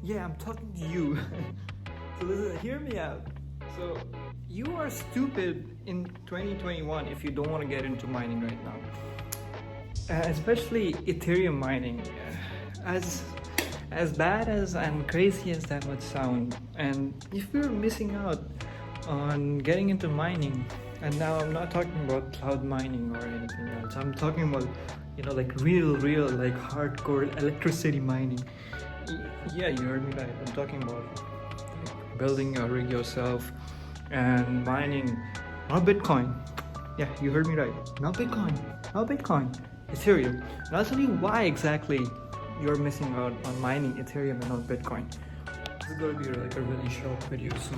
Yeah, I'm talking to you. So listen, hear me out. So you are stupid in 2021 if you don't want to get into mining right now. Especially Ethereum mining. As bad as and crazy as that would sound, and if you're missing out on getting into mining, and now I'm not talking about cloud mining or anything else. I'm talking about like real like hardcore electricity mining. Yeah, you heard me right. I'm talking about like building a rig yourself and mining, not Bitcoin. Yeah, you heard me right. Not Bitcoin, Ethereum. And I'll tell you why exactly you're missing out on mining Ethereum and not Bitcoin. This is going to be like a really short video, so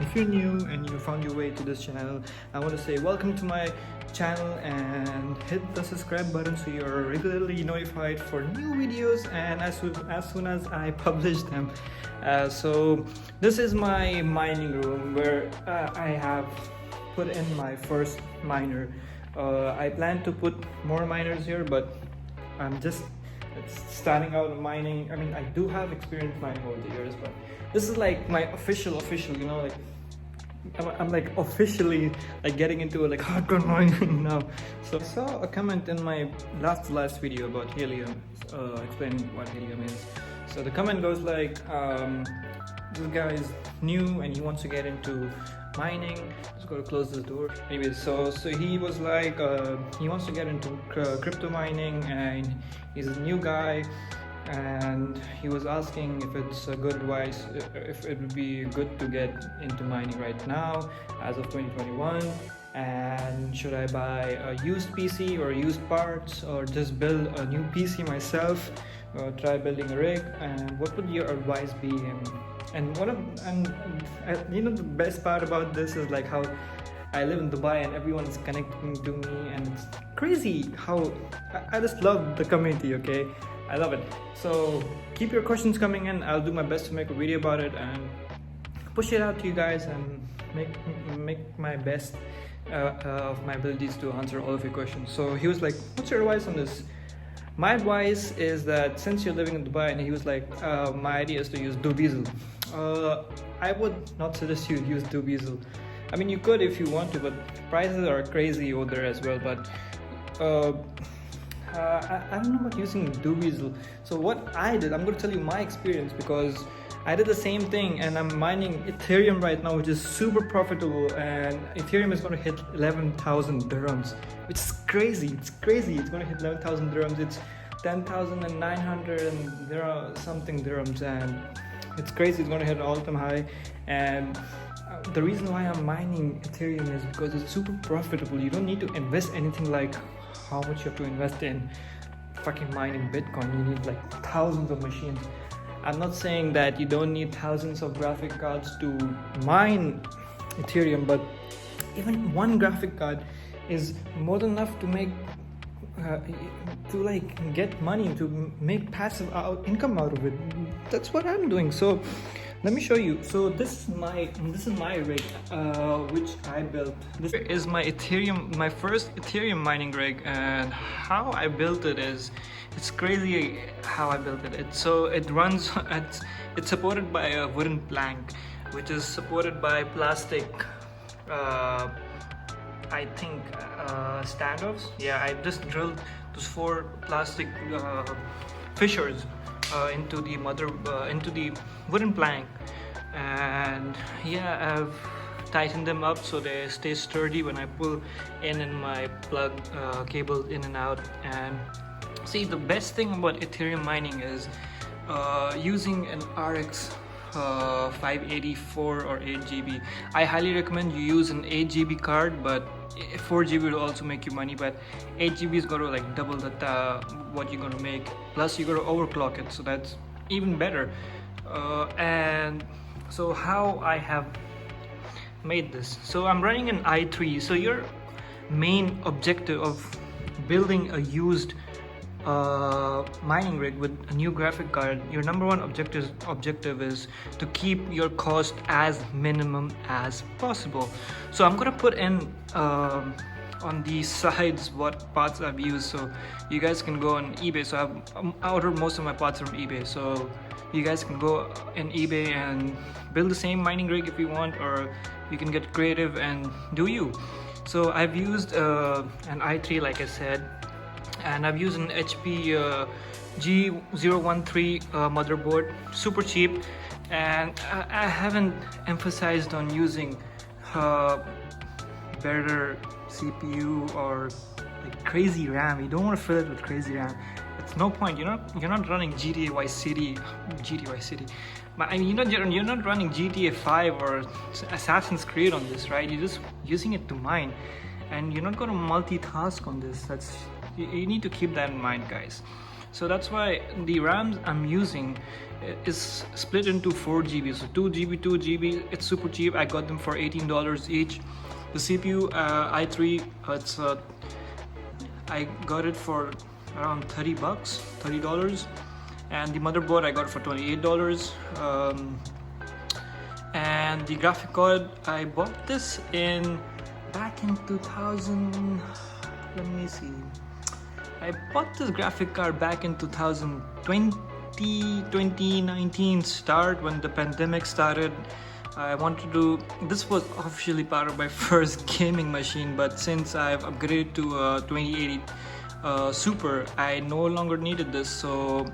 if you're new and you found your way to this channel, I want to say welcome to my channel and hit the subscribe button so you're regularly notified for new videos and as soon as I publish them. So this is my mining room where I have put in my first miner. I plan to put more miners here, but I'm just starting out mining. I mean, I do have experience mining over the years, but this is like my official, like I'm like officially like getting into like hardcore mining now. So I saw a comment in my last video about helium, explaining what helium is. So the comment goes like, this guy is new and he wants to get into mining. Just gotta close this door. Anyways, so he was like, he wants to get into crypto mining and he's a new guy, and he was asking if it's a good advice, if it would be good to get into mining right now as of 2021, and should I buy a used PC or used parts or just build a new PC myself, try building a rig, and what would your advice be? And the best part about this is like how I live in Dubai and everyone is connecting to me, and it's crazy how I just love the community. Okay, I love it. So keep your questions coming in. I'll do my best to make a video about it and push it out to you guys and make my best of my abilities to answer all of your questions. So he was like, what's your advice on this? My advice is that since you're living in Dubai, and he was like, my idea is to use Dubizzle. I would not suggest you use Dubizzle. I mean, you could if you want to, but prices are crazy over there as well. But I don't know about using Dubizzle. So what I did, I'm going to tell you my experience, because I did the same thing and I'm mining Ethereum right now, which is super profitable, and Ethereum is going to hit 11,000 dirhams, which is crazy. It's crazy. It's going to hit 11,000 dirhams. It's 10,900 and there are something dirhams, and it's crazy. It's going to hit an all-time high. And the reason why I'm mining Ethereum is because it's super profitable. You don't need to invest anything like how much you have to invest in fucking mining Bitcoin. You need like thousands of machines. I'm not saying that you don't need thousands of graphic cards to mine Ethereum, but even one graphic card is more than enough to make to like get money, to make passive income out of it. That's what I'm doing. So let me show you. So this is my rig, which I built. This is my first Ethereum mining rig, and how I built it is, it's crazy how I built it. It runs. It's supported by a wooden plank, which is supported by plastic. I think standoffs. Yeah, I just drilled those 4 plastic fissures into the wooden plank, and yeah, I've tightened them up so they stay sturdy when I pull in my plug cable in and out. And see, the best thing about Ethereum mining is using an RX 584 or 8GB. I highly recommend you use an 8GB card, but 4GB will also make you money, but 8GB is going to like double what you're going to make, plus you're going to overclock it, so that's even better. And so how I have made this, so I'm running an i3. So your main objective of building a used mining rig with a new graphic card, your number one objective is to keep your cost as minimum as possible. So I'm gonna put in on the sides what parts I've used, so you guys can go on eBay. So I've ordered most of my parts from eBay, so you guys can go in eBay and build the same mining rig if you want, or you can get creative and do you. So I've used an i3, like I said, and I've used an HP G013 motherboard, super cheap, and I haven't emphasized on using better CPU or like crazy RAM. You don't want to fill it with crazy RAM. It's no point. You're not running GTA Vice City. But I mean, you're not running GTA 5 or Assassin's Creed on this, right? You're just using it to mine, and you're not going to multitask on this. You need to keep that in mind, guys. So that's why the RAMs I'm using is split into 4 GB. So 2 GB, 2 GB. It's super cheap. I got them for $18 each. The CPU i3, I got it for around $30, and the motherboard I got it for $28. And the graphic card, I bought this back in 2000. Let me see. I bought this graphic card back in 2019 start, when the pandemic started. This was officially part of my first gaming machine, but since I've upgraded to 2080 Super, I no longer needed this. So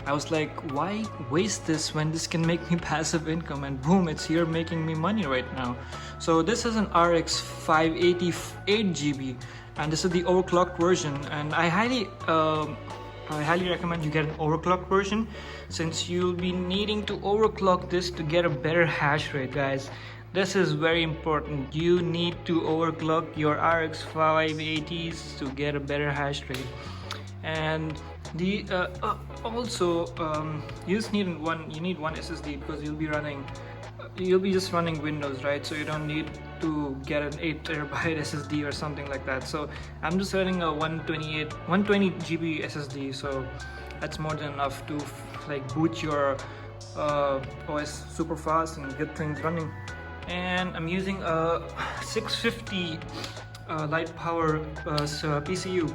I was like, why waste this when this can make me passive income? And boom, it's here making me money right now. So this is an RX 580 8GB, and this is the overclocked version, and I highly recommend you get an overclocked version, since you'll be needing to overclock this to get a better hash rate, guys. This is very important. You need to overclock your RX 580s to get a better hash rate. And the also you need one SSD, because you'll be just running Windows, right? So you don't need to get an 8TB SSD or something like that. So I'm just running a 120 GB SSD, so that's more than enough to like boot your OS super fast and get things running. And I'm using a 650 light power PCU.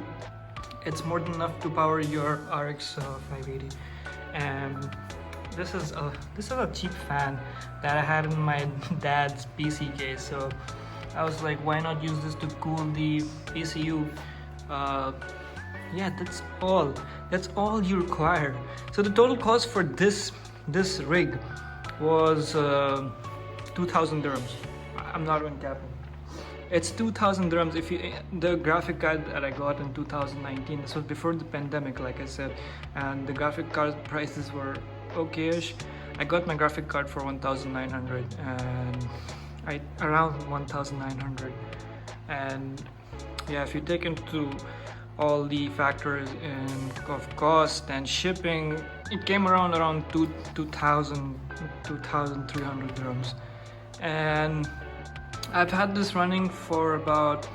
It's more than enough to power your RX 580. And this is a cheap fan that I had in my dad's PC case, so I was like, why not use this to cool the PCU? Yeah, that's all you require. So the total cost for this rig was 2,000 dirhams. I'm not even capping. It's 2,000 dirhams. The graphic card that I got in 2019, this was before the pandemic, like I said, and the graphic card prices were okay-ish. I got my graphic card for 1,900, and around 1,900. And yeah, if you take into all the factors of cost and shipping, it came around 2,300 dirhams. And I've had this running for about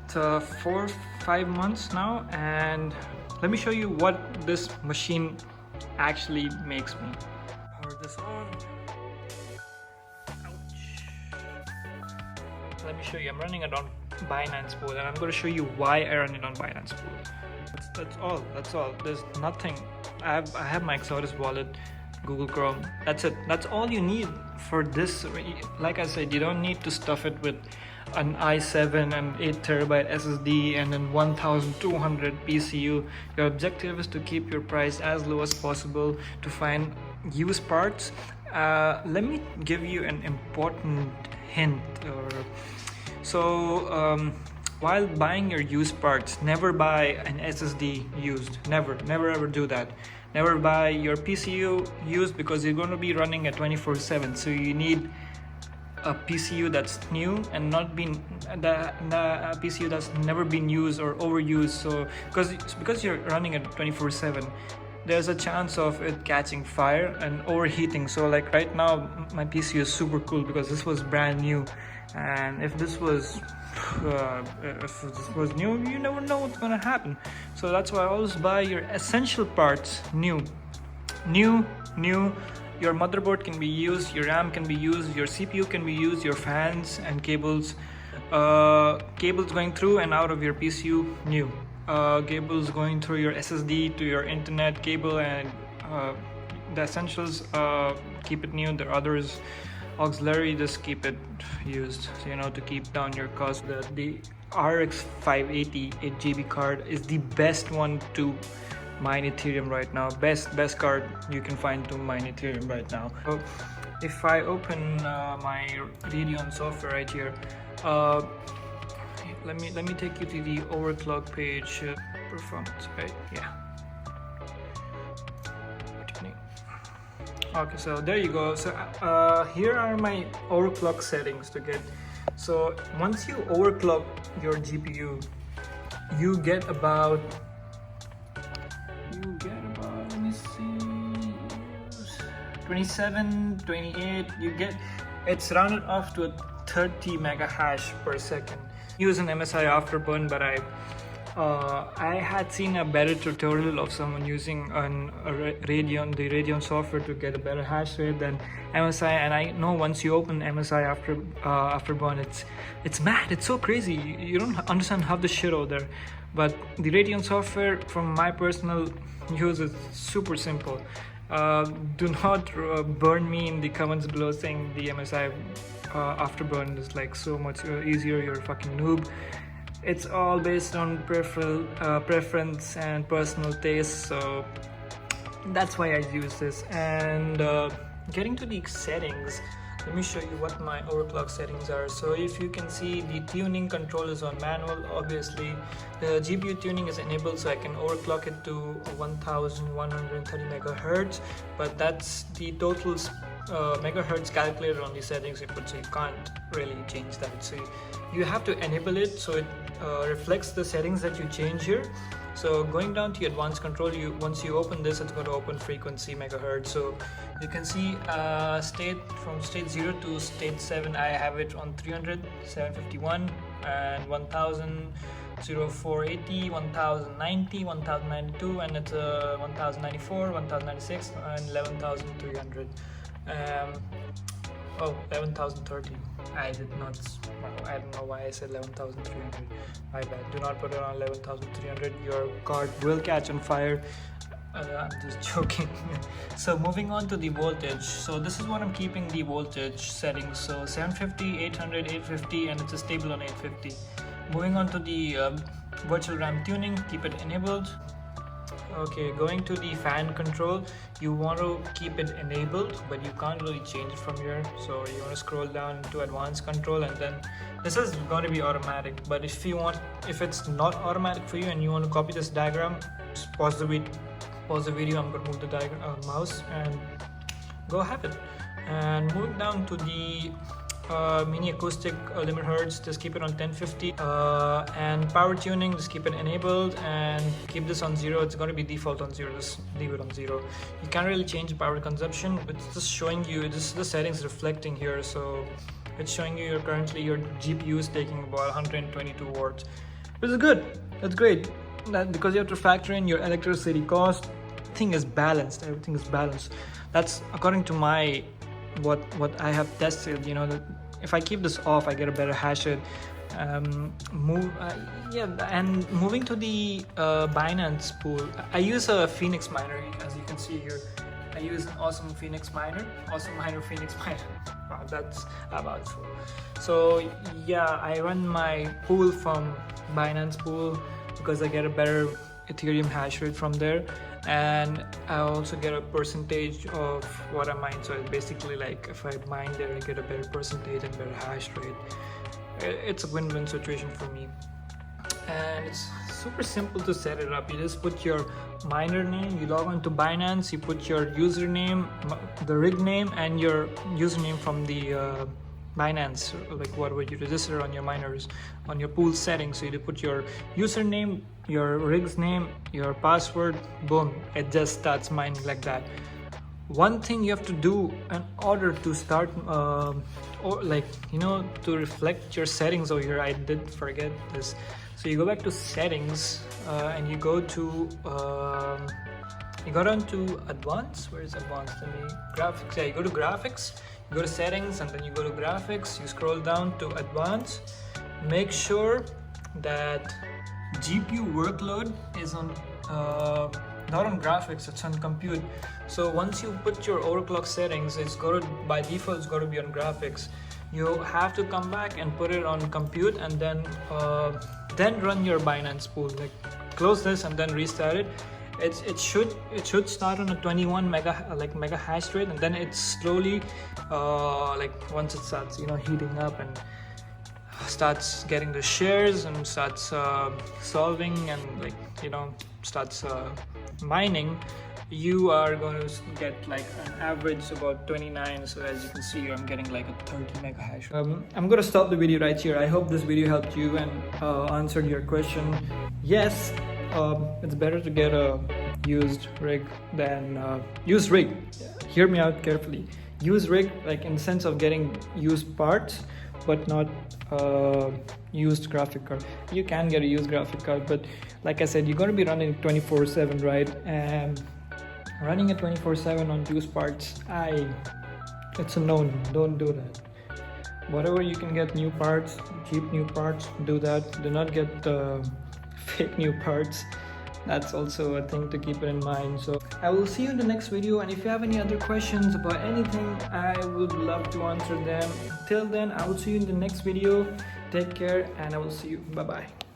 4-5 months now, and let me show you what this machine actually makes me. Power this on. Ouch. Let me show you. I'm running it on Binance Pool, and I'm going to show you why I run it on Binance Pool. That's all. There's nothing. I have my Exodus wallet, Google Chrome. That's it. That's all you need for this. Like I said, you don't need to stuff it with an i7 and 8TB SSD and then 1,200 PCU. Your objective is to keep your price as low as possible, to find used parts. Let me give you an important hint. While buying your used parts, never buy an SSD used. Never ever do that. Never buy your PCU used, because you're going to be running at 24/7. So you need a PCU that's new and not been the PCU that's never been used or overused. So because you're running at 24/7, there's a chance of it catching fire and overheating. So like right now, my PC is super cool because this was brand new, and if this was new, you never know what's gonna happen. So that's why I always buy your essential parts new. Your motherboard can be used, your RAM can be used, your CPU can be used, your fans and cables, cables going through and out of your PCU, new. Cables going through your SSD to your internet cable, and the essentials, keep it new. The others, auxiliary, just keep it used, so, you know, to keep down your cost. The RX 580 8GB card is the best one to mine Ethereum right now. Best card you can find to mine Ethereum right now. So if I open my Radeon software right here, let me take you to the overclock page. Performance, right? Yeah. Okay, so there you go. So here are my overclock settings to get. So once you overclock your GPU, you get about, let me see, 27, 28. You get, it's rounded off to a 30 mega hash per second. Use an MSI Afterburn, but I had seen a better tutorial of someone using the Radeon software to get a better hash rate than MSI, and I know once you open MSI Afterburn, it's mad, it's so crazy. You don't understand half the shit out there. But the Radeon software, from my personal use, is super simple. Do not burn me in the comments below saying the MSI Afterburn is like so much easier. You're a fucking noob. It's all based on preference and personal taste, so that's why I use this. And getting to the settings, let me show you what my overclock settings are. So if you can see, the tuning control is on manual. Obviously the GPU tuning is enabled, so I can overclock it to 1130 megahertz, but that's the total megahertz calculated on the settings you put, so you can't really change that. So you have to enable it so it reflects the settings that you change here. So going down to your advanced control, once you open this, it's going to open frequency megahertz. So you can see from state 0 to state 7, I have it on 300, 751, and 1000, 0480, 1090, 1092, and it's 1094, 1096, and 11300. 11,030. I don't know why I said 11,300. My bad. Do not put it on 11,300. Your card will catch on fire. I'm just joking. So moving on to the voltage. So this is what I'm keeping the voltage settings. So 750, 800, 850, and it's stable on 850. Moving on to the virtual RAM tuning, keep it enabled. Okay, going to the fan control, you want to keep it enabled, but you can't really change it from here. So you want to scroll down to advanced control, and then this is going to be automatic. But if it's not automatic for you and you want to copy this diagram, just pause the video. I'm going to move the mouse and go have it. And moving down to the mini acoustic limit hertz, just keep it on 1050, and power tuning, just keep it enabled and keep this on 0. It's going to be default on 0, just leave it on 0. You can't really change the power consumption, but it's just showing you, this is the settings reflecting here. So it's showing you currently your GPU is taking about 122 watts, which is good. That's great. Because you have to factor in your electricity cost. Everything is balanced. That's according to my what I have tested. You know, that if I keep this off, I get a better hash rate. And moving to the Binance pool, I use a Phoenix miner. As you can see here, I use an awesome Phoenix miner. Wow, that's about so. So yeah, I run my pool from Binance pool because I get a better Ethereum hash rate from there, and I also get a percentage of what I mine. So it's basically like if I mine there, I get a better percentage and better hash rate. It's a win-win situation for me, and it's super simple to set it up. You just put your miner name, you log on to Binance, you put your username, the rig name, and your username from the Binance, like what would you register on your miners, on your pool settings. So you put your username, your rig's name, your password, boom, it just starts mining like that. One thing you have to do in order to start or like, you know, to reflect your settings over here, I did forget this. So you go back to settings and you go to you go down to advanced. Where is advanced? Graphics. Yeah, you go to graphics, you go to settings, and then you go to graphics, you scroll down to advanced, make sure that GPU workload is on not on graphics, it's on compute. So once you put your overclock settings, it's going to, by default, it's going to be on graphics. You have to come back and put it on compute, and then run your Binance pool. Like close this and then restart it. It should start on a 21 mega hash rate, and then it slowly like once it starts heating up and starts getting the shares and starts solving and starts mining, you are going to get like an average about 29. So as you can see, I'm getting like a 30 mega hash. I'm gonna stop the video right here. I hope this video helped you and answered your question. Yes, it's better to get a used rig than used rig. Hear me out carefully. Used rig, like in the sense of getting used parts, but not used graphic card. You can get a used graphic card, but like I said, you're going to be running 24/7, right? And running it 24/7 on used parts, it's a no. Don't do that. Whatever you can get new parts, cheap new parts, do that. Do not get fake new parts. That's also a thing to keep it in mind. So I will see you in the next video, and if you have any other questions about anything, I would love to answer them. Till then, I will see you in the next video. Take care, and I will see you. Bye bye.